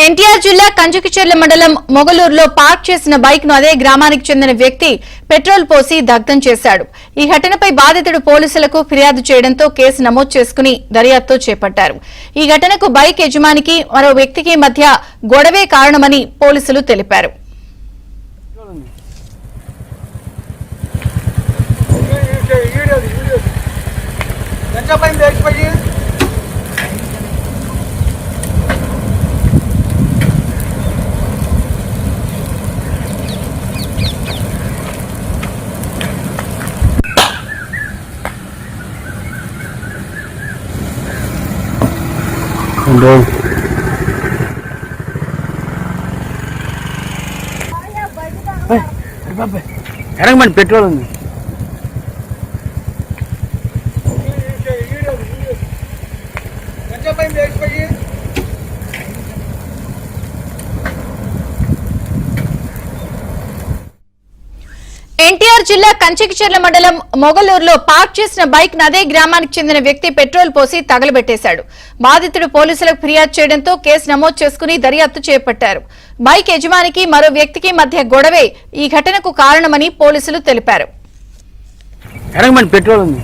ఎన్టీఆర్ జిల్లా కంచుకిచెర్ల మండలం మొగలూరులో పార్క్ చేసిన బైక్ ను అదే గ్రామానికి చెందిన వ్యక్తి పెట్రోల్ పోసి దగ్ధం చేశాడు. ఈ ఘటనపై బాధితుడు పోలీసులకు ఫిర్యాదు చేయడంతో కేసు నమోదు చేసుకుని దర్యాప్తు చేపట్టారు. ఈ ఘటనకు బైక్ యజమానికి మరో వ్యక్తికి మధ్య గొడవే కారణమని పోలీసులు తెలిపారు. ఎరగమండి పెట్రోల్ ఉంది. ఎన్టీఆర్ జిల్లా కంచికిచెర్ల మండలం మొగలూరులో పార్క్ చేసిన బైక్ ను అదే గ్రామానికి చెందిన వ్యక్తి పెట్రోల్ పోసి తగలబెట్టేశాడు. బాధితుడు పోలీసులకు ఫిర్యాదు చేయడంతో కేసు నమోదు చేసుకుని దర్యాప్తు చేపట్టారు. బైక్ యజమానికి మరో వ్యక్తికి మధ్య గొడవే ఈ ఘటనకు కారణమని పోలీసులు తెలిపారు. ఎరగమండి పెట్రోల్ ఉంది.